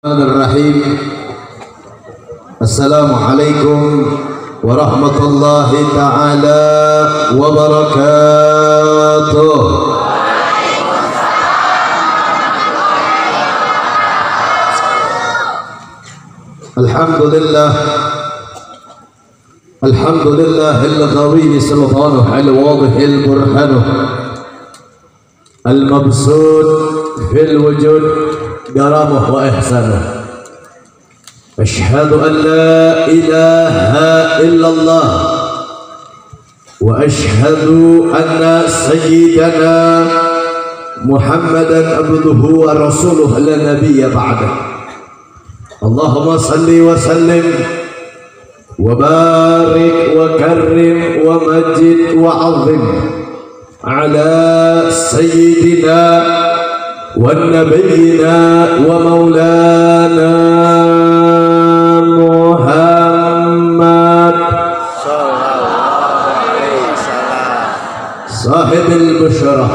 Bismillahirrahmanirrahim. Assalamualaikum warahmatullahi ta'ala wabarakatuh. Alhamdulillah, alhamdulillahil qawi sultanuh al-wadihil burhanuh al-mabsud fil wujud كرمه وإحسانه. أشهد أن لا إله إلا الله وأشهد أن سيدنا محمدا عبده ورسوله لا نبي بعده. اللهم صل وسلم وبارك وكرم ومجد وعظم على سيدنا ونبينا ومولانا محمد صاحب البشرى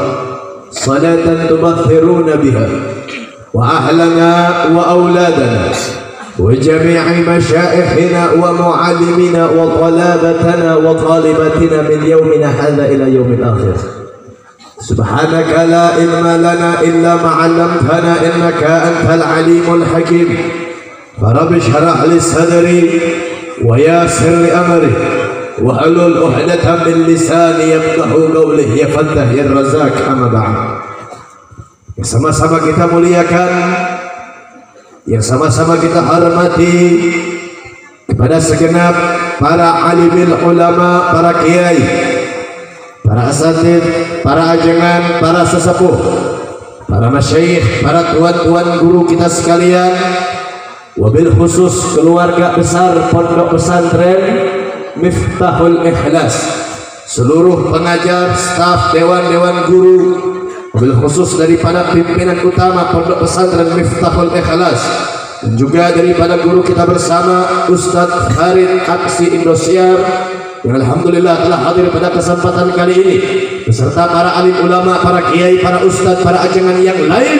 صلاة تبثرون بها وأهلنا وأولادنا وجميع مشائخنا ومعلمنا وطلابتنا وطالباتنا من يومنا هذا إلى يوم الآخر. سبحانك لا علم لنا إلا ما علمتنا إنك أنت العليم الحكيم. فرب اشرح لي صدري ويسر لي أمري واحلل عقدة من لساني يفقهوا قولي يا فتاح يا الرزاق. أما بعد, yang sama-sama kita muliakan, yang sama-sama kita hormati kepada segenap para alimil ulama, para kiai, para asatid, para ajengan, para sesepuh, para masyayikh, para tuan-tuan guru kita sekalian, wabil khusus keluarga besar Pondok Pesantren Miftahul Ikhlas, seluruh pengajar, staf, dewan-dewan guru, wabil khusus daripada pimpinan utama Pondok Pesantren Miftahul Ikhlas, dan juga daripada guru kita bersama Ustadz Farid Aksi Indosiar yang alhamdulillah telah hadir pada kesempatan kali ini, beserta para alim ulama, para kiai, para ustadz, para ajengan yang lain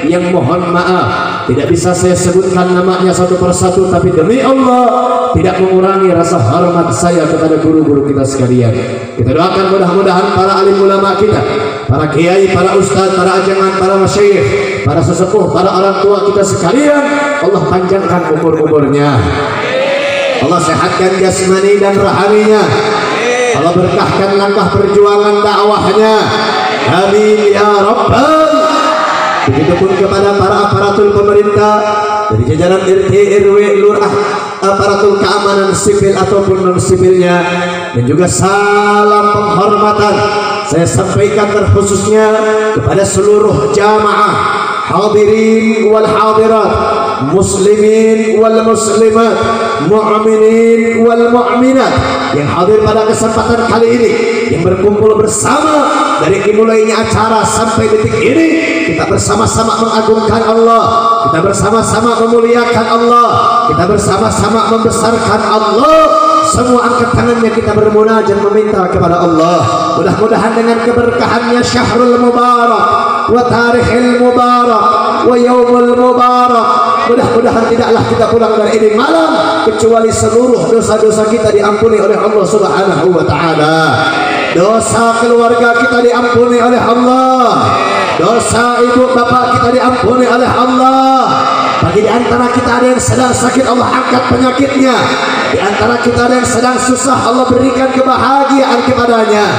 yang mohon maaf tidak bisa saya sebutkan namanya satu persatu, tapi demi Allah tidak mengurangi rasa hormat saya kepada guru-guru kita sekalian. Kita doakan mudah-mudahan para alim ulama kita, para kiai, para ustadz, para ajengan, para masyayikh, para sesepuh, para orang tua kita sekalian, Allah panjangkan umur-umurnya, Allah sehatkan jasmani dan rohaninya, Allah berkahkan langkah perjuangan dakwahnya. Amin ya rabbal. Begitupun kepada para aparatur pemerintah dari jajaran RT, RW, lurah, aparatur keamanan sipil ataupun non sipilnya, dan juga salam penghormatan saya sampaikan terkhususnya kepada seluruh jamaah hadirin wal hadirat, muslimin wal muslimat, mu'minin wal mu'minat yang hadir pada kesempatan kali ini, yang berkumpul bersama dari dimulainya acara sampai detik ini. Kita bersama-sama mengagungkan Allah, kita bersama-sama memuliakan Allah, kita bersama-sama membesarkan Allah. Semua angkat tangannya kita bermunajat meminta kepada Allah. Mudah-mudahan dengan keberkahannya syahrul mubarak wa tarikhil mubarak wa yaumul mubarak, mudah-mudahan tidaklah kita pulang dari ini malam kecuali seluruh dosa-dosa kita diampuni oleh Allah Subhanahu wa taala. Dosa keluarga kita diampuni oleh Allah, dosa ibu bapak kita diampuni oleh Allah. Bagi di antara kita ada yang sedang sakit, Allah angkat penyakitnya. Di antara kita ada yang sedang susah, Allah berikan kebahagiaan kepadanya.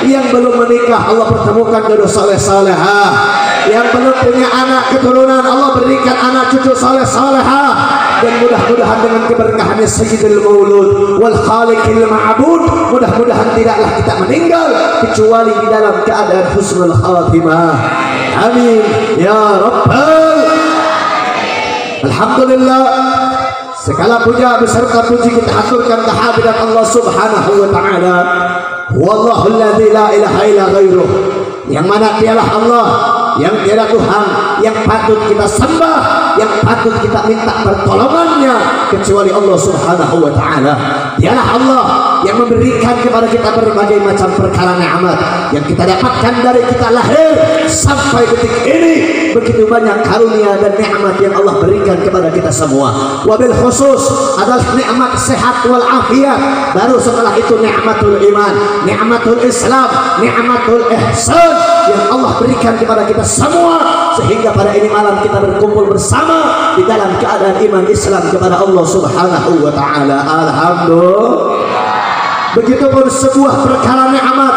Yang belum menikah, Allah pertemukan jodoh saleh-salehah. Yang belum punya anak keturunan, Allah berikan anak cucu saleh-salehah. Dan mudah-mudahan dengan keberkahannya Sayyidul Maulud wal Khaliqil Ma'bud, mudah-mudahan tidaklah kita meninggal kecuali di dalam keadaan husnul khatimah. Amin ya rabbal. Alhamdulillah, segala puja beserta puji kita aturkan kehadirat Allah Subhanahu wa taala. Wallahu alladzi la ilaha illa ghairuh, yang mana dialah Allah, yang tiada Tuhan yang patut kita sembah, yang patut kita minta pertolongannya kecuali Allah Subhanahu wa taala. Dialah Allah yang memberikan kepada kita berbagai macam perkara nikmat yang kita dapatkan dari kita lahir sampai detik ini. Begitu banyak karunia dan nikmat yang Allah berikan kepada kita semua. Wabil khusus adalah nikmat sehat wal afiat. Baru setelah itu nikmatul iman, nikmatul Islam, nikmatul ihsan yang Allah berikan kepada kita semua, sehingga pada ini malam kita berkumpul bersama di dalam keadaan iman Islam kepada Allah Subhanahu wa taala. Alhamdulillah. Begitupun sebuah perkara nikmat,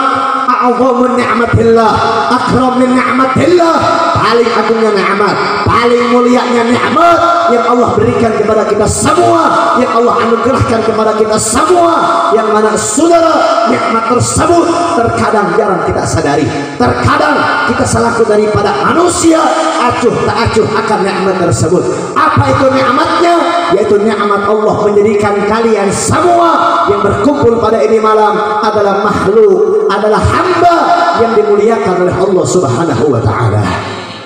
a'zamu ni'matillah, akram min ni'matillah, paling agungnya nikmat, paling mulianya nikmat yang Allah berikan kepada kita semua, yang Allah anugerahkan kepada kita semua, yang mana saudara nikmat tersebut terkadang jarang kita sadari, terkadang kita selaku daripada manusia acuh tak acuh akan nikmat tersebut. Apa itu nikmatnya? Yaitu nikmat Allah menjadikan kalian semua yang berkumpul pada ini malam adalah makhluk, adalah hamba yang dimuliakan oleh Allah Subhanahu wa taala.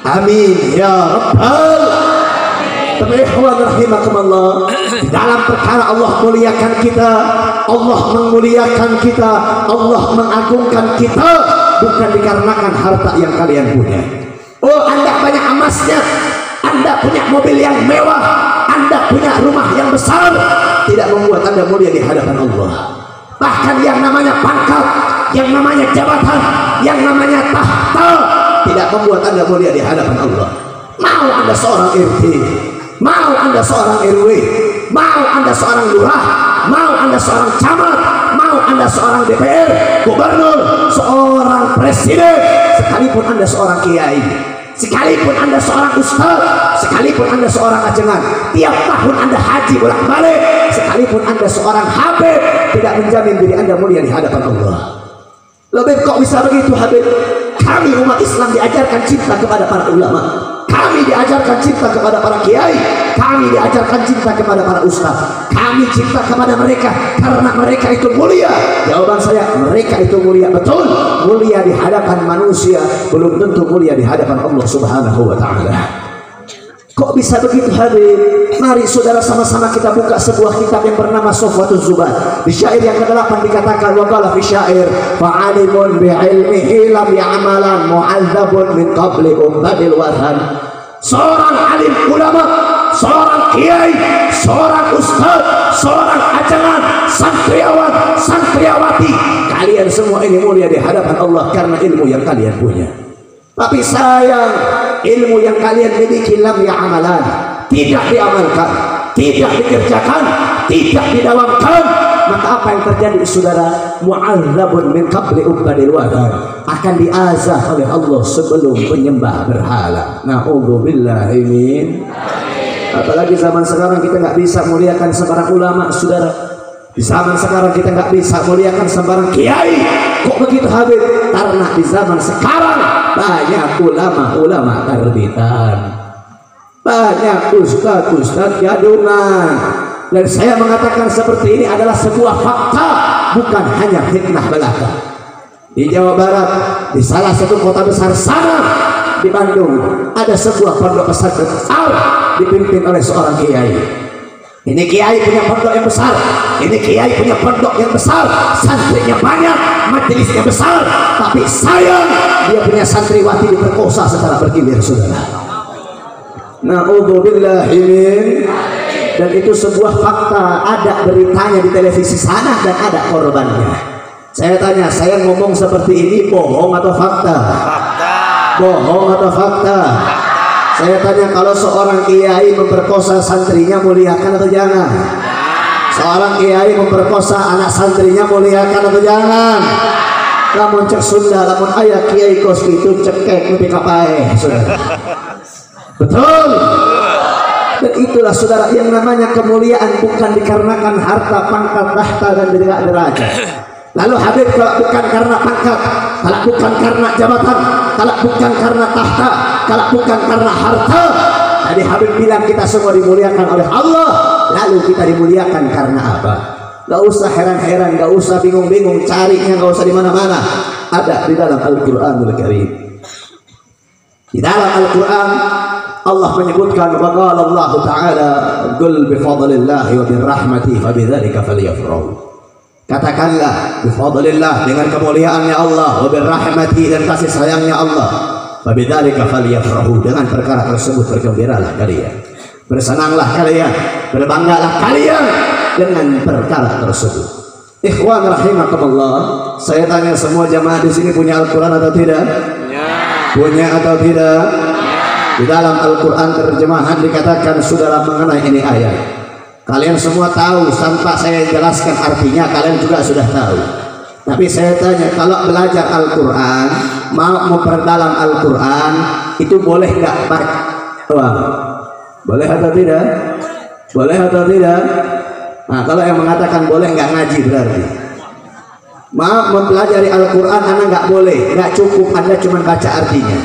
Amin ya rabbal ikhwan rahimakumullah. Di dalam perkara Allah muliakan kita, Allah memuliakan kita, Allah mengagungkan kita bukan dikarenakan harta yang kalian punya. Oh, Anda banyak emasnya, Anda punya mobil yang mewah, Anda punya rumah yang besar, tidak membuat Anda mulia di hadapan Allah. Bahkan yang namanya pangkat, yang namanya jabatan, yang namanya tahta tidak membuat Anda mulia di hadapan Allah. Mau Anda seorang RT, mau Anda seorang RW, mau Anda seorang lurah, mau Anda seorang camat, mau Anda seorang DPR, gubernur, seorang presiden, sekalipun Anda seorang kiai, sekalipun Anda seorang ustaz, sekalipun Anda seorang ajengan, tiap tahun Anda haji bolak-balik, sekalipun Anda seorang habib, tidak menjamin diri Anda mulia di hadapan Allah. Lebih kok bisa begitu Habib? Kami umat Islam diajarkan cinta kepada para ulama, kami diajarkan cinta kepada para kiai, kami diajarkan cinta kepada para ustaz, kami cinta kepada mereka karena mereka itu mulia. Jawaban saya, mereka itu mulia betul, mulia di hadapan manusia, belum tentu mulia di hadapan Allah Subhanahu wa taala. Kok bisa begitu Habib? Mari saudara sama-sama kita buka sebuah kitab yang bernama Sofwatuz Zubat. Di syair yang ke-8 dikatakan, wa qala fi syair fa'alimun bi'ilmihi lam ya'malan mu'adzabun min qabli umbadil wathan. Seorang alim ulama, seorang kiai, seorang ustaz, seorang ajangan, santriawan, santriawati, kalian semua ini mulia di hadapan Allah karena ilmu yang kalian punya. Tapi sayang, ilmu yang kalian miliki lam ya'malan, tidak diamalkan, tidak dikerjakan, tidak didawamkan. Maka apa yang terjadi saudara? Mu'adzabun min qabli ubadil wathan, akan diazab oleh Allah sebelum penyembah berhala. Na'udzubillahi min. Apalagi zaman sekarang kita nggak bisa muliakan sembarang ulama saudara. Di zaman sekarang kita nggak bisa muliakan sembarang kiai. Kok begitu Habib? Karena di zaman sekarang banyak ulama-ulama karbitan, banyak ustaz-ustaz jadungan. Dan saya mengatakan seperti ini adalah sebuah fakta, bukan hanya fitnah belaka. Di Jawa Barat, di salah satu kota besar sana, di Bandung, ada sebuah pondok pesantren besar dipimpin oleh seorang kiai. Ini kiai punya pondok yang besar, ini kiai punya pondok yang besar, santrinya banyak, majelisnya besar, tapi sayang dia punya santriwati diperkosa secara bergilir saudara. Na'udzubillahi min. Dan itu sebuah fakta, ada beritanya di televisi sana dan ada korbannya. Saya tanya, saya ngomong seperti ini bohong atau fakta? Fakta. Bohong atau fakta? Saya tanya, kalau seorang kiai memperkosa santrinya muliakan atau jangan? Seorang kiai memperkosa anak santrinya muliakan atau jangan? Lamun cek Sunda, lamun ayah kiai kos itu cekek lebih kapai, saudara. Betul. Dan itulah saudara yang namanya kemuliaan bukan dikarenakan harta, pangkat, tahta dan derajat. Lalu Habib, kalau bukan karena pangkat, kalau bukan karena jabatan, kalau bukan karena tahta, kalau bukan karena harta, tadi Habib bilang kita semua dimuliakan oleh Allah. Lalu kita dimuliakan karena apa? Gak usah heran-heran, gak usah bingung-bingung, carinya gak usah di mana-mana. Ada di dalam Al-Qur'anul Karim. Di dalam Al-Quran Allah menyebutkan, wa qala Allah Ta'ala qul bi fadlillahi wa bi rahmatihi fa bidzalika falyafrahu. Katakanlah bifadlillah, dengan kemuliaannya Allah, wa birrahmati, dan kasih sayangnya Allah. Fabidzalika falyafrahu, dengan perkara tersebut bergembiralah kalian, bersenanglah kalian, berbanggalah kalian dengan perkara tersebut. Ikhwan rahimakumullah, saya tanya semua jamaah di sini punya Al-Qur'an atau tidak? Punya atau tidak? Di dalam Al-Qur'an terjemahan dikatakan saudara mengenai ini ayat. Kalian semua tahu, tanpa saya jelaskan artinya kalian juga sudah tahu. Tapi saya tanya, kalau belajar Al-Quran, mau memperdalam Al-Quran, itu boleh nggak baca doang? Boleh atau tidak? Boleh atau tidak? Nah, kalau yang mengatakan boleh nggak ngaji berarti. Mau mempelajari Al-Quran, Anda nggak boleh, nggak cukup Anda cuma baca artinya.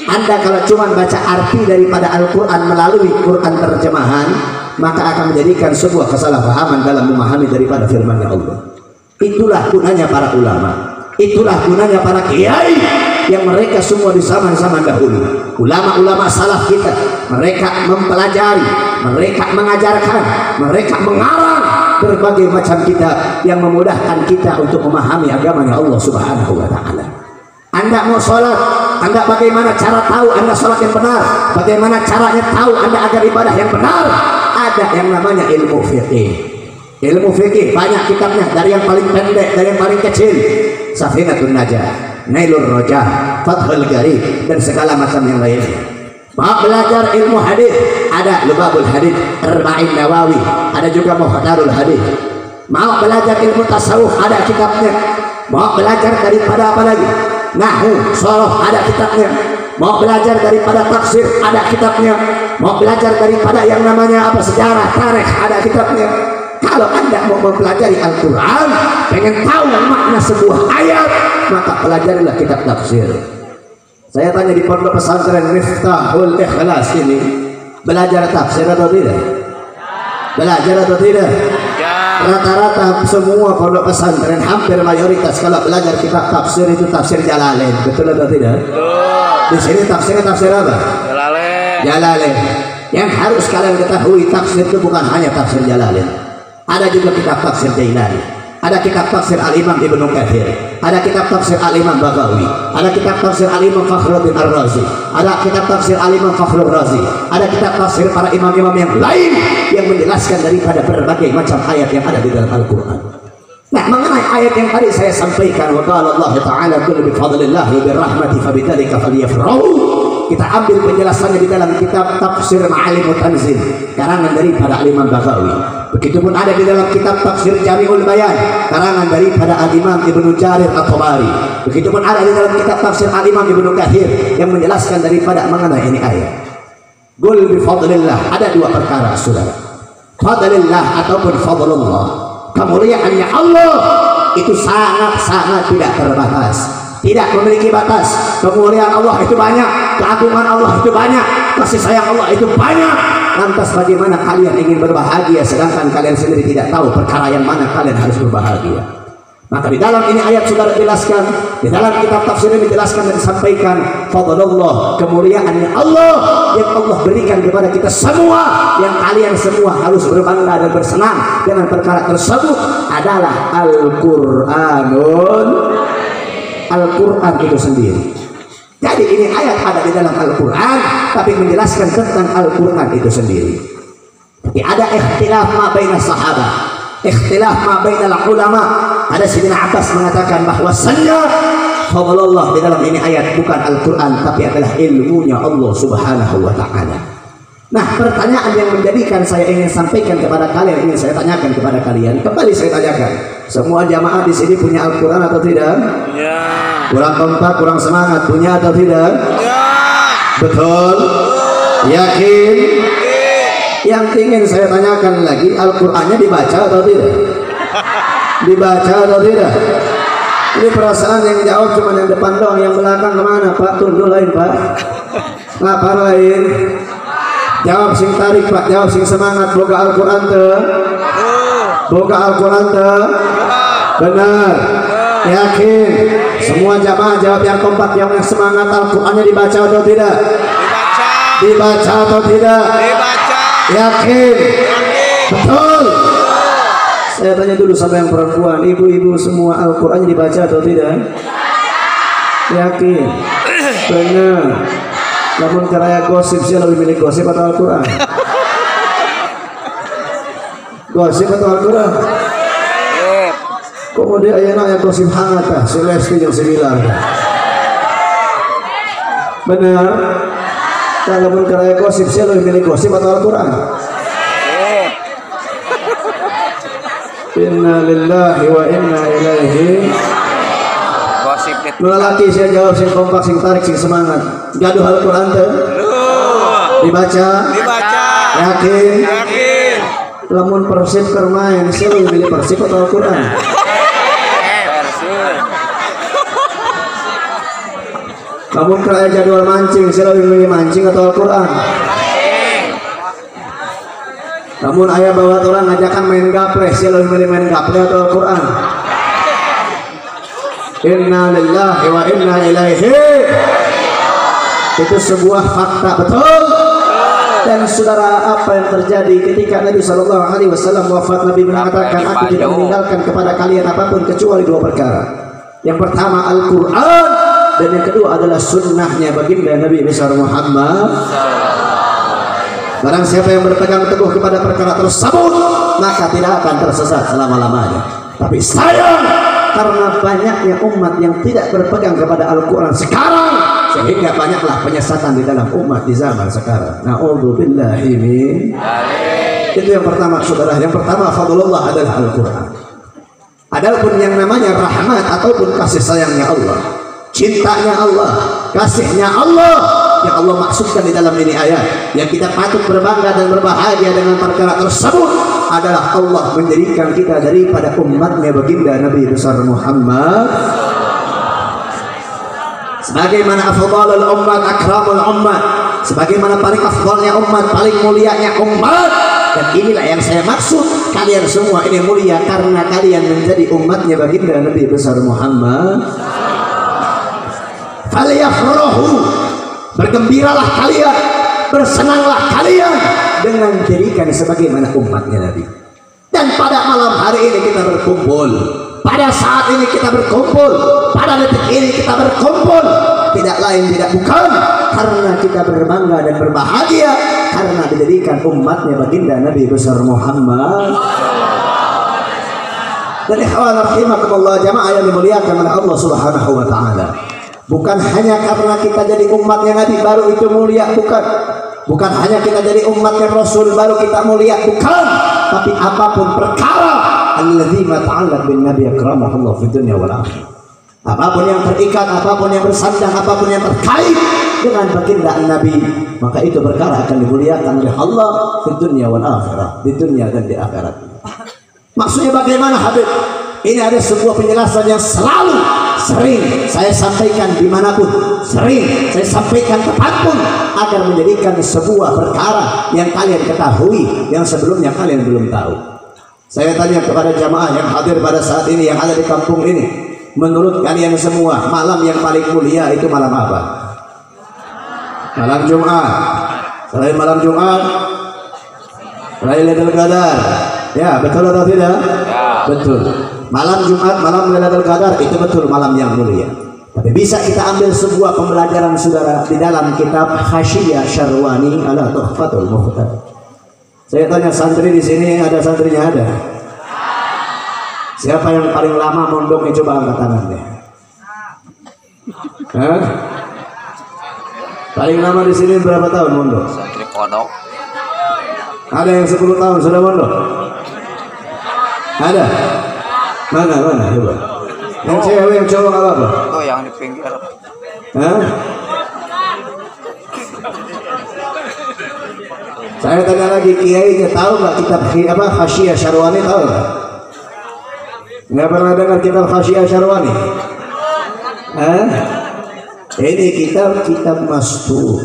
Anda kalau cuma baca arti daripada Al-Quran melalui Quran terjemahan, maka akan menjadikan sebuah kesalahpahaman dalam memahami daripada firman-Nya Allah. Itulah gunanya para ulama, itulah gunanya para kiai yang mereka semua di zaman-zaman dahulu, ulama-ulama salaf kita, mereka mempelajari, mereka mengajarkan, mereka mengarang berbagai macam kitab yang memudahkan kita untuk memahami agamanya Allah Subhanahu wa Ta'ala. Anda mau sholat, Anda bagaimana cara tahu Anda sholat yang benar, bagaimana caranya tahu Anda agar ibadah yang benar? Ada yang namanya ilmu fikih. Ilmu fikih banyak kitabnya, dari yang paling pendek, dari yang paling kecil, Safinatun Najah, Nailur Rojah, Fathul Gharib, dan segala macam yang lainnya. Mau belajar ilmu hadis, ada Lubabul Hadis, Arba'in Nawawi, ada juga Muhtarul Hadis. Mau belajar ilmu tasawuf, ada kitabnya. Mau belajar daripada apa lagi? Nahwu, shoroh, ada kitabnya. Mau belajar daripada tafsir, ada kitabnya. Mau belajar daripada yang namanya apa, sejarah, tarikh, ada kitabnya. Kalau Anda mau mempelajari Al-Quran, pengen tahu makna sebuah ayat, maka pelajarilah kitab tafsir. Saya tanya di pondok pesantren Miftahul Ikhlas ini, belajar tafsir atau tidak? Belajar atau tidak? Rata-rata semua pondok pesantren, hampir mayoritas kalau belajar kitab tafsir itu tafsir Jalalain, betul atau tidak? Di sini tafsirnya tafsir apa? Jalalain. Yang harus kalian ketahui, tafsir itu bukan hanya tafsir Jalalain. Ada juga kitab tafsir Jailani, ada kitab tafsir Al-Imam Ibnu Katsir, ada kitab tafsir Al-Imam Baghawi, ada kitab tafsir Al-Imam Fakhruddin Ar-Razi, ada kitab tafsir Al-Imam Fakhrur Razi, ada kitab tafsir para imam-imam yang lain yang menjelaskan daripada berbagai macam ayat yang ada di dalam Al-Quran. Nah, mengenai ayat yang tadi saya sampaikan, wa qala Allah Ta'ala qul bi fadlillah wa bi rahmati fabidzalika falyafrahu, kita ambil penjelasannya di dalam kitab Tafsir Ma'alimut Tanzil karangan daripada Al-Imam Baghawi. Begitupun ada di dalam kitab Tafsir Jami'ul Bayan karangan daripada Al-Imam Ibnu Jarir At-Tabari. Begitupun ada di dalam kitab Tafsir Al-Imam Ibnu Katsir yang menjelaskan daripada mengenai ini ayat. Qul bi fadlillah, ada dua perkara saudara. Fadlillah ataupun fadlullah, kemuliaannya Allah itu sangat-sangat tidak terbatas, tidak memiliki batas. Kemuliaan Allah itu banyak, keagungan Allah itu banyak, kasih sayang Allah itu banyak. Lantas bagaimana kalian ingin berbahagia sedangkan kalian sendiri tidak tahu perkara yang mana kalian harus berbahagia? Maka di dalam ini ayat saudara jelaskan, di dalam kitab tafsir ini dijelaskan dan disampaikan fadlullah, kemuliaannya Allah yang Allah berikan kepada kita semua, yang kalian semua harus berbangga dan bersenang dengan perkara tersebut adalah Al-Quran itu sendiri. Jadi ini ayat ada di dalam Al-Quran, tapi menjelaskan tentang Al-Quran itu sendiri. Tapi ada ikhtilaf ma baina sahabat, ikhtilaf ma baina ulama. Ada Sayyidina Abbas mengatakan bahwasanya fadlullah di dalam ini ayat bukan Al-Quran, tapi adalah ilmunya Allah Subhanahu wa Ta'ala. Nah, pertanyaan yang menjadikan saya ingin sampaikan kepada kalian, ingin saya tanyakan kepada kalian, kembali saya tanyakan, semua jamaah di sini punya Al-Quran atau tidak? Ya. Kurang kompak, kurang semangat, punya atau tidak? Ya. Betul? Yakin? Yang ingin saya tanyakan lagi, Al-Qurannya dibaca atau tidak? Dibaca atau tidak? Ini perasaan yang jawab cuma yang depan doang, yang belakang kemana Pak? Tunduk lain Pak. Lapar lain. Jawab sing tarik Pak, jawab sing semangat. Boga Al-Quran te? Boga Al-Quran te? Benar? Yakin? Semua jamaah jawab yang kompak, yang semangat. Al-Qurannya dibaca atau tidak? Dibaca. Dibaca atau tidak? Dibaca. Yakin? Betul? Saya tanya dulu sama yang perempuan, ibu-ibu semua Al-Qurannya dibaca atau tidak? Yakin? Benar. Namun karena gosip, sih lebih milih gosip atau Al-Quran? Gosip atau Al-Quran? Kemudian ayana gosip hangat ah, si Lesti yang sembilan. Benar. Kalaupun karena gosip, sih lebih milih gosip atau Al-Quran? Inna lillahi wa inna ilaihi. Lelaki saya jawab, sing kompak, sing tarik, sing semangat. Gaduh Al-Quran tuh dibaca. Yakin. Lamun Persib kermain, saya lebih milih Persib atau Al-Quran? Lamun kerja jadwal mancing, saya lebih milih mancing atau Al-Quran? Namun ayah bawa orang ngajakan main gaple, saya lebih milih main gaple atau Al-Quran? Inna lillahi wa inna ilaihi. Itu sebuah fakta betul. Dan saudara, apa yang terjadi ketika Nabi SAW wafat? Nabi mengatakan, aku tidak meninggalkan kepada kalian apapun kecuali dua perkara. Yang pertama Al-Quran, dan yang kedua adalah sunnahnya baginda Nabi besar Muhammad. Barang siapa yang berpegang teguh kepada perkara tersebut, maka tidak akan tersesat selama-lamanya. Tapi sayang, karena banyaknya umat yang tidak berpegang kepada Al-Quran sekarang, sehingga banyaklah penyesatan di dalam umat di zaman sekarang. Na'udzubillahi min. Itu yang pertama saudara. Yang pertama fadlullah adalah Al-Quran. Adapun yang namanya rahmat ataupun kasih sayangnya Allah, cintanya Allah, kasihnya Allah yang Allah maksudkan di dalam ini ayat, yang kita patut berbangga dan berbahagia dengan perkara tersebut adalah Allah menjadikan kita daripada umatnya baginda Nabi besar Muhammad. Sebagaimana afdalul ummat akramul ummat, sebagaimana paling afdalnya umat, paling mulianya umat. Dan inilah yang saya maksud, kalian semua ini mulia karena kalian menjadi umatnya baginda Nabi besar Muhammad. Falyafrahu, bergembiralah kalian, bersenanglah kalian dengan jadikan sebagaimana umatnya Nabi. Dan pada malam hari ini kita berkumpul, pada saat ini kita berkumpul, pada detik ini kita berkumpul, tidak lain tidak bukan karena kita berbangga dan berbahagia karena dijadikan umatnya baginda Nabi besar Muhammad. Dan ikhwan rahimakumullah, jamaah yang dimuliakan oleh Allah Subhanahu wa taala, bukan hanya karena kita jadi umatnya Nabi baru itu mulia, bukan. Bukan hanya kita jadi umatnya Rasul baru kita mulia, bukan. Tapi apapun perkara alladzi mata'allaq bin Nabi akramahullah fid dunya wal akhirah, apapun yang terikat, apapun yang bersandang, apapun yang terkait dengan baginda Nabi, maka itu perkara akan dimuliakan oleh Allah fid dunya wal akhirah, di dunia dan di akhirat. Maksudnya bagaimana Habib? Ini ada sebuah penjelasan yang selalu sering saya sampaikan dimanapun, sering saya sampaikan kapanpun, agar menjadikan sebuah perkara yang kalian ketahui yang sebelumnya kalian belum tahu. Saya tanya kepada jamaah yang hadir pada saat ini, yang ada di kampung ini, menurut kalian semua malam yang paling mulia itu malam apa? Malam Jumat. Selain malam Jumat, Lailatul Qadar. Ya, betul atau tidak? Ya. Betul. Malam Jumat, malam Lailatul Qadar itu betul malam yang mulia. Tapi bisa kita ambil sebuah pembelajaran saudara di dalam kitab Hasyiyah Syarwani ala Tuhfatul Muhtaj. Saya tanya santri di sini, ada santrinya ada? Siapa yang paling lama mondoknya, coba angkat tangannya. Hah? Paling lama di sini berapa tahun mondok? Santri pondok. Ada yang 10 tahun sudah mondok? Ada? Mana coba? Yang cewek, yang cowok apa? Itu yang di pinggir. Hah? Saya tanya lagi, kiainya tahu nggak kitab apa Hasyiyah Syarwani, tahu nggak? Nggak pernah dengar kitab Hasyiyah Syarwani? Hah? Ini kitab mastur.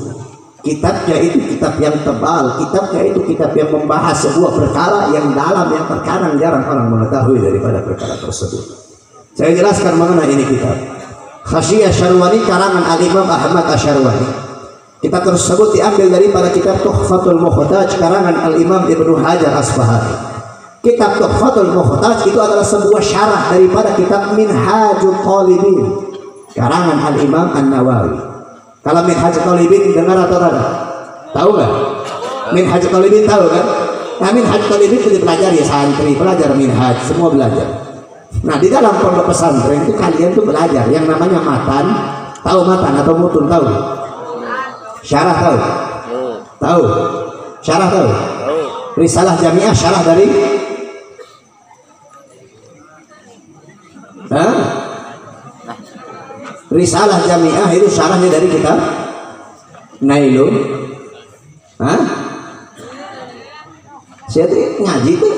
Kitabnya itu kitab yang tebal, kitabnya itu kitab yang membahas sebuah perkara yang dalam, yang terkadang jarang orang mengetahui daripada perkara tersebut. Saya jelaskan mengenai ini kitab Hasyiyah Syarwani karangan Al-Imam Ahmad Asyarwani. Kitab tersebut diambil daripada kitab Tuhfatul Muhtaj karangan Al-Imam Ibnu Hajar Asbahani. Kitab Tuhfatul Muhtaj itu adalah sebuah syarah daripada kitab Minhajul Talibin karangan Al-Imam An-Nawawi. Kalau Minhajul Talibin dengar atau tidak? Tahu nggak? Minhajul Talibin tahu kan? Nah, Minhajul Talibin itu dipelajari santri, pelajar Minhaj, semua belajar. Nah, di dalam pondok pesantren itu kalian tuh belajar yang namanya matan. Tahu matan atau mutun tahu? Syarah tahu? Tahu? Syarah tahu? Risalah Jamiah syarah dari Risalah Jamiah itu syarahnya dari kitab Nailun. Saya ngaji tuh.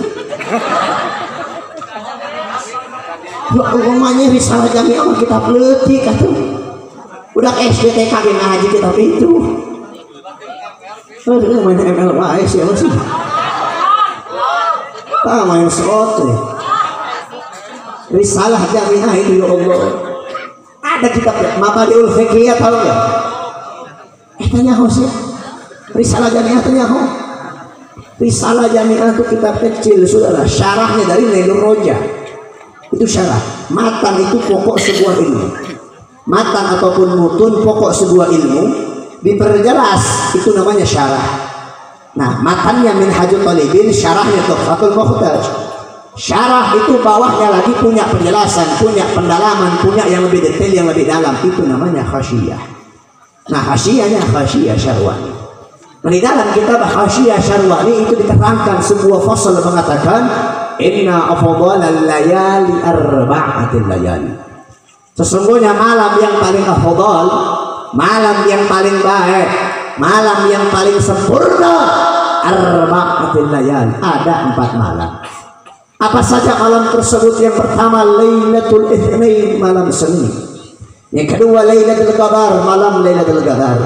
Ya umumnya Risalah Jamiah mah kitab leutik atuh. Udah SD TK ngaji kitab itu. Aduh main ML wae sih masih. Main slot nih. Risalah Jamiah itu ya Allah. Ada kitab Mabadiul Fiqhiyah tahu nggak? Tanya Hos ya. Risalah Jamiah tanya Hos. Risalah Jamiah itu kitab kecil saudara. Syarahnya dari Nailur Roja. Itu syarah. Matan itu pokok sebuah ilmu. Matan ataupun mutun pokok sebuah ilmu diperjelas itu namanya syarah. Nah, matannya Minhajul Talibin, syarahnya Tuhfatul Muhtaj. Syarah itu bawahnya lagi punya penjelasan, punya pendalaman, punya yang lebih detail, yang lebih dalam. Itu namanya Hasyiyah. Nah, Hasyiyahnya Hasyiyah Syarwani. Di dalam kitab Hasyiyah Syarwani itu diterangkan sebuah fasal mengatakan inna afdhalal layali arba'atil layali. Sesungguhnya malam yang paling afdhal, malam yang paling baik, malam yang paling sempurna, arba'atil layali, ada 4 malam. Apa saja malam tersebut? Yang pertama Lailatul Itsnain, malam Senin. Yang kedua Lailatul Qadar, malam Lailatul Qadar.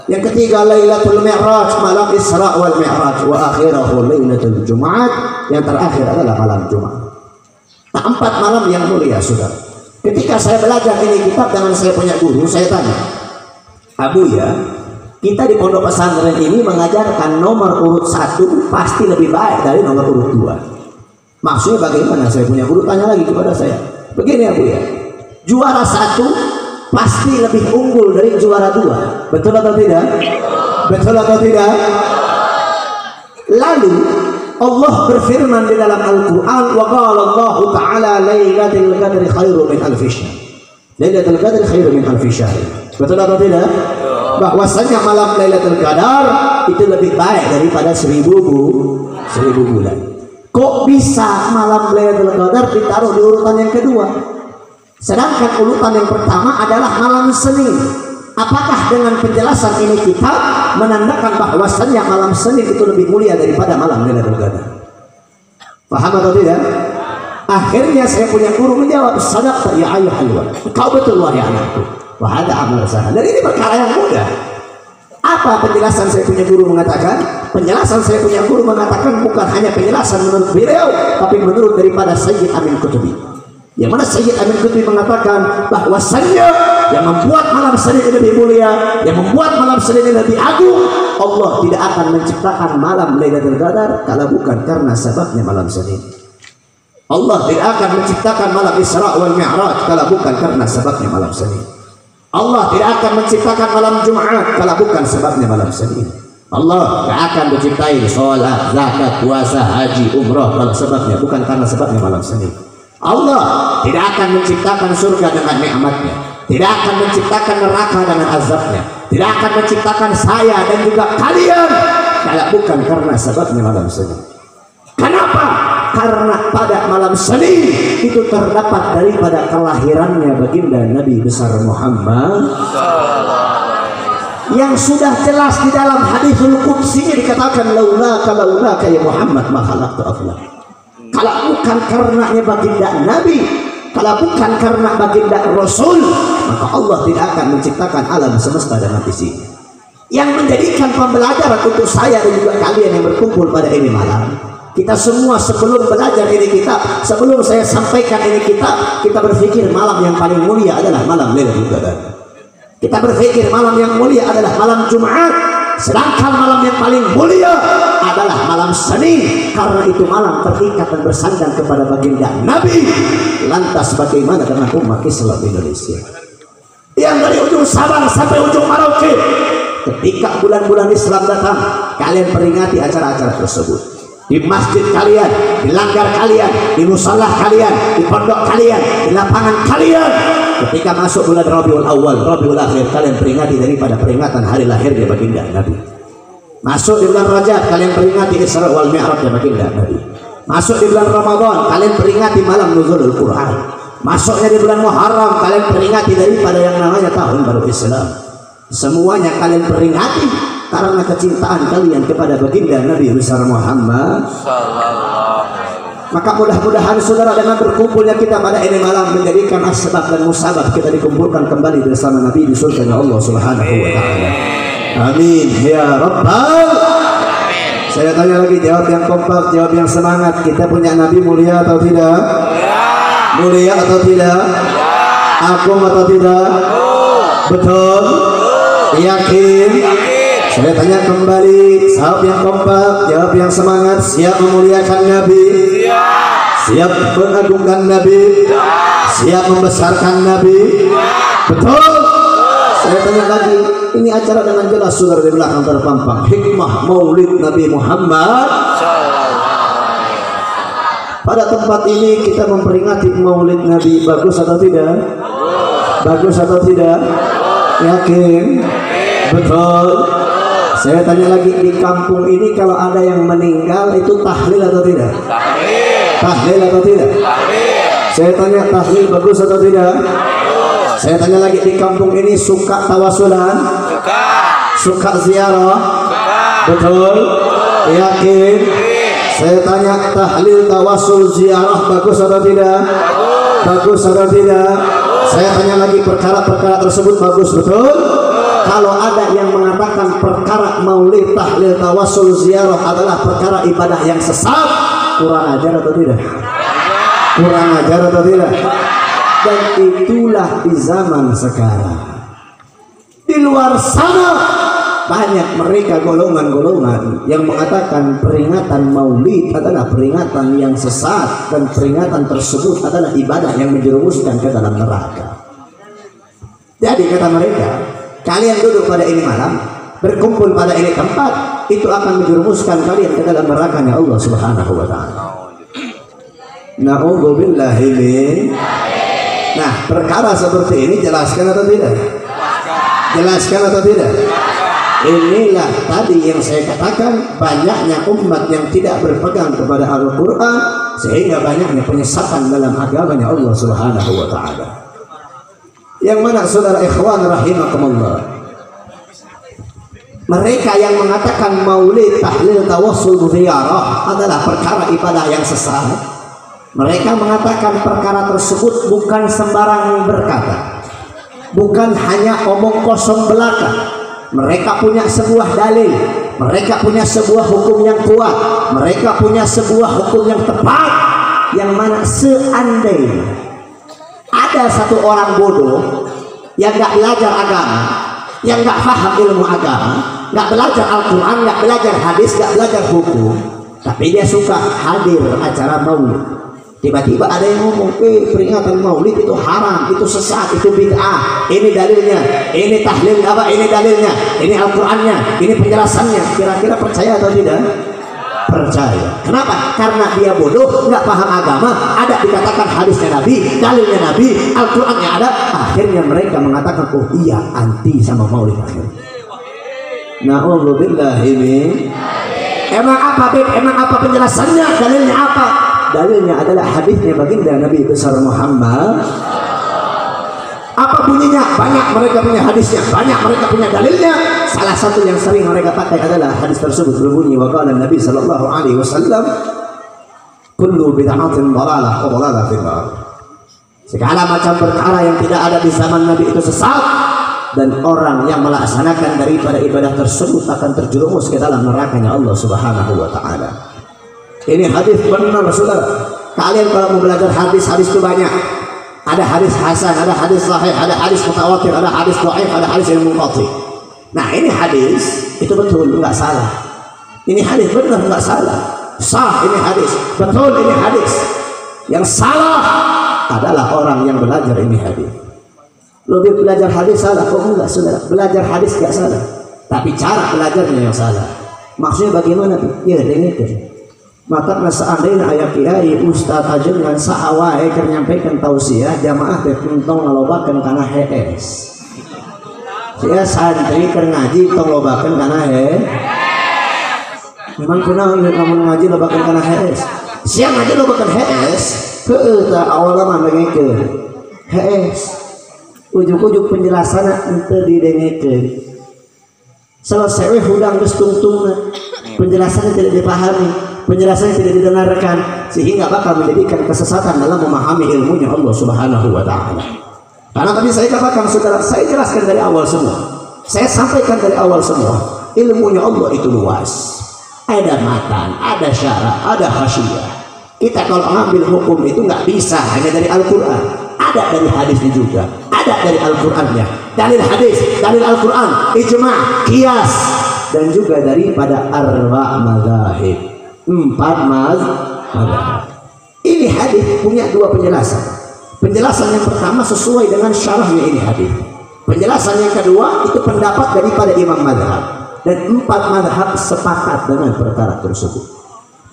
Yang ketiga Lailatul Mi'raj, malam Isra wal Mi'raj. Wa akhirahu Lailatul Jumat, yang terakhir adalah malam Jumat. Nah, 4 malam yang mulia sudah. Ketika saya belajar ini kitab dengan saya punya guru, saya tanya, Abu ya, kita di pondok pesantren ini mengajarkan nomor urut 1 pasti lebih baik dari nomor urut 2. Maksudnya bagaimana? Saya punya guru tanya lagi kepada saya, begini Abu ya, juara 1 pasti lebih unggul dari juara 2, betul atau tidak? Betul atau tidak? Lalu Allah berfirman di dalam Al-Quran, wa qala Allah Ta'ala Lailatul Qadri khairu min alfi syahr. Lailatul Qadri khairu min alfi syahr. Betul atau tidak? Bahwasanya malam Lailatul Qadar itu lebih baik daripada 1000 bulan. Kok bisa malam Lailatul Qadar ditaruh di urutan yang kedua? Sedangkan urutan yang pertama adalah malam Senin. Apakah dengan penjelasan ini kita menandakan bahwasannya malam Senin itu lebih mulia daripada malam Lailatul Qadar? Paham atau tidak? Akhirnya saya punya guru menjawab, sadaqta ya ayyuhal walad. Kau betul wahai anakku. Wa hada amal sahal. Dan ini perkara yang mudah. Apa penjelasan saya punya guru mengatakan? Penjelasan saya punya guru mengatakan bukan hanya penjelasan menurut beliau, tapi menurut daripada Sayyid Amin Qutubi. Yang mana Sayyid Amin Qutubi mengatakan bahwasannya yang membuat malam Senin lebih mulia, yang membuat malam Senin lebih agung, Allah tidak akan menciptakan malam Lailatul Qadar kalau bukan karena sebabnya malam Senin. Allah tidak akan menciptakan malam Isra wal Mi'raj kalau bukan karena sebabnya malam Senin. Allah tidak akan menciptakan malam Jumat kalau bukan sebabnya malam Senin. Allah tidak akan menciptai sholat, zakat, puasa, haji, umrah kalau sebabnya bukan karena sebabnya malam Senin. Allah tidak akan menciptakan surga dengan nikmatnya, tidak akan menciptakan neraka dengan azabnya, tidak akan menciptakan saya dan juga kalian kalau bukan karena sebabnya malam Senin. Kenapa? Karena pada malam Senin itu terdapat daripada kelahirannya baginda Nabi besar Muhammad, yang sudah jelas di dalam hadithul qudsi dikatakan laulaka ya Muhammad ma khalaqtu aflak. Kalau bukan karenanya baginda Nabi, kalau bukan karena baginda Rasul, maka Allah tidak akan menciptakan alam semesta dengan isinya. Yang menjadikan pembelajaran untuk saya dan juga kalian yang berkumpul pada ini malam, kita semua sebelum belajar ini kitab, sebelum saya sampaikan ini kitab, kita berpikir malam yang paling mulia adalah malam Lailatul Qadar. Kita berpikir malam yang mulia adalah malam Jumat. Sedangkan malam yang paling mulia adalah malam Senin, karena itu malam terikat dan bersandar kepada baginda Nabi. Lantas bagaimana dengan umat Islam Indonesia yang dari ujung Sabang sampai ujung Merauke, ketika bulan-bulan Islam datang, kalian peringati acara-acara tersebut di masjid kalian, di langgar kalian, di musalah kalian, di pondok kalian, di lapangan kalian. Ketika masuk bulan Rabiul Awal, Rabiul Akhir, kalian peringati daripada peringatan hari lahirnya baginda Nabi. Masuk di bulan Rajab, kalian peringati Isra wal Mi'rajnya baginda Nabi. Masuk di bulan Ramadan, kalian peringati malam nuzulul Quran. Masuknya di bulan Muharram, kalian peringati daripada yang namanya tahun baru Islam. Semuanya kalian peringati karena kecintaan kalian kepada baginda Nabi besar Muhammad. Maka mudah-mudahan saudara, dengan berkumpulnya kita pada ini malam menjadikan asbab dan musabab kita dikumpulkan kembali bersama Nabi di surga Allah Subhanahu wa taala. Amin ya rabbal. Saya tanya lagi, jawab yang kompak, jawab yang semangat. Kita punya Nabi mulia atau tidak? Mulia atau tidak? Agung atau tidak? Betul? Yakin? Saya tanya kembali, jawab yang kompak, jawab yang semangat. Siap memuliakan Nabi? Siap mengagungkan Nabi? Siap membesarkan Nabi? Betul? Saya tanya lagi, ini acara dengan jelas saudara di belakang terpampang, hikmah maulid Nabi Muhammad. Pada tempat ini kita memperingati maulid Nabi. Bagus atau tidak? Bagus atau tidak? Yakin? Betul? Saya tanya lagi, di kampung ini kalau ada yang meninggal itu tahlil atau tidak? Tahlil atau tidak? Saya tanya, tahlil bagus atau tidak? Saya tanya lagi, di kampung ini suka tawasulan? Suka ziarah? Betul? Yakin? Saya tanya, tahlil tawasul ziarah bagus atau tidak? Bagus atau tidak? Saya tanya lagi, perkara-perkara tersebut bagus, betul? Kalau ada yang mengatakan perkara maulid, tahlil, tawasul, ziarah adalah perkara ibadah yang sesat, kurang ajar atau tidak? Kurang ajar atau tidak? Dan itulah di zaman sekarang. Di luar sana banyak mereka golongan-golongan yang mengatakan peringatan maulid adalah peringatan yang sesat, dan peringatan tersebut adalah ibadah yang menjerumuskan ke dalam neraka. Jadi kata mereka, kalian duduk pada ini malam, berkumpul pada ini tempat, itu akan menjerumuskan kalian ke dalam nerakanya Allah Subhanahu wa taala. Na'udzubillahi min. Nah, perkara seperti ini jelaskan atau tidak? Jelaskan atau tidak? Inilah tadi yang saya katakan, banyaknya umat yang tidak berpegang kepada Al-Quran, sehingga banyaknya penyesatan dalam agamanya Allah Subhanahu wa taala. Yang mana saudara ikhwan rahimakumullah, mereka yang mengatakan maulid, tahlil, tawassul, ziarah adalah perkara ibadah yang sesat, mereka mengatakan perkara tersebut bukan sembarang berkata, bukan hanya omong kosong belaka. Mereka punya sebuah dalil, mereka punya sebuah hukum yang kuat, mereka punya sebuah hukum yang tepat, yang mana seandainya ada satu orang bodoh yang gak belajar agama, yang gak paham ilmu agama, gak belajar Al-Quran, gak belajar hadis, gak belajar hukum, tapi dia suka hadir acara maulid. Tiba-tiba ada yang ngomong, peringatan maulid itu haram, itu sesat, itu bid'ah. Ini dalilnya, ini tahlil apa? Ini dalilnya, ini Al-Qurannya, ini penjelasannya. Kira-kira percaya atau tidak? Percaya. Kenapa? Karena dia bodoh, nggak paham agama. Ada dikatakan hadisnya Nabi, dalilnya Nabi, Al-Qurannya ada. Akhirnya mereka mengatakan, oh iya, anti sama maulid. Na'udzubillahi min. Emang apa, Beb? Emang apa penjelasannya? Dalilnya apa? Dalilnya adalah hadisnya baginda Nabi besar Muhammad. Apa bunyinya? Banyak mereka punya hadisnya, banyak mereka punya dalilnya. Salah satu yang sering mereka pakai adalah hadis tersebut berbunyi, wa qala Nabi sallallahu alaihi wasallam, kullu bid'atin dhalalah wa dhalalah fil nar. Segala macam perkara yang tidak ada di zaman Nabi itu sesat, dan orang yang melaksanakan daripada ibadah tersebut akan terjerumus ke dalam nerakanya Allah Subhanahu wa taala. Ini hadis benar saudara. Kalian kalau mau belajar hadis, hadis itu banyak. Ada hadis hasan, ada hadis sahih, ada hadis mutawatir, ada hadis dhaif, ada hadis yang munqati. Nah ini hadis itu betul, nggak salah. Ini hadis benar, nggak salah. Sah ini hadis, betul ini hadis. Yang salah adalah orang yang belajar ini hadis. Lebih belajar hadis salah, kok enggak saudara? Belajar hadis nggak salah, tapi cara belajarnya yang salah. Maksudnya bagaimana tuh? Ya dengarkan. Maka seandainya ayah kiai ustaz aja dengan sahawae keur nyampaikan tausiah jamaah teh tong ngalobakeun kana HS. Sia santri keur ngaji tong lobakeun kana memang kenal lamun ngaji lobakeun kana HS. Sia ngaji lobakeun HS heueuh tah awalna mah dengekeun HS. Ujuk-ujuk penjelasanna henteu didengekeun. Selesai we hudang geus tungtungna. Penjelasannya tidak dipahami, penjelasannya tidak didengarkan, sehingga bakal menjadikan kesesatan dalam memahami ilmunya Allah Subhanahu wa Ta'ala. Karena tadi saya katakan, saudara, saya jelaskan dari awal semua, saya sampaikan dari awal semua, ilmunya Allah itu luas. Ada matan, ada syarat, ada khasyiyah. Kita kalau ngambil hukum itu nggak bisa hanya dari Al-Quran, ada dari hadisnya juga, ada dari Al-Qurannya, dalil hadis, dalil Al-Quran, ijma', qiyas, dan juga daripada arba' mazahib, 4 mazhab. Ini hadis punya 2 penjelasan. Penjelasan yang pertama sesuai dengan syarahnya ini hadis. Penjelasan yang kedua itu pendapat daripada imam mazhab, dan 4 mazhab sepakat dengan perkara tersebut.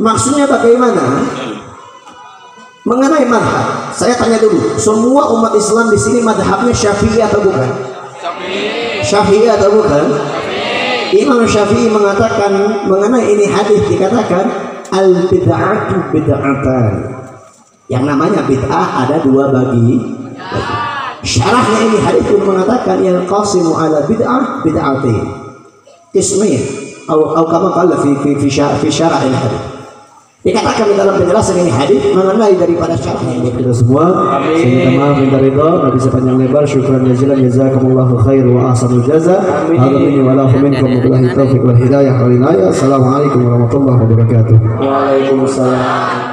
Maksudnya bagaimana? Mengenai mazhab, saya tanya dulu, semua umat Islam di sini mazhabnya Syafi'i atau bukan? Syafi'i atau bukan? Imam Syafi'i mengatakan mengenai ini hadis dikatakan al bid'atu bid'atan. Yang namanya bid'ah ada 2 bagi. Syarahnya ini hadis pun mengatakan yang qasimu ala bid'ah bid'atin. Ismi atau kama qala fi syarah ini hadis. Dikatakan di dalam penjelasan ini hadis mengenai daripada syarahnya ini. Kita semua minta maaf, minta ridha, Nabi sepanjang lebar. Syukran jazilan, jazakumullahu khair wa ahsanul jaza. Hadza minni wa lahu minkum, billahi taufiq wal hidayah wal inayah. Assalamualaikum warahmatullahi wabarakatuh. Waalaikumsalam.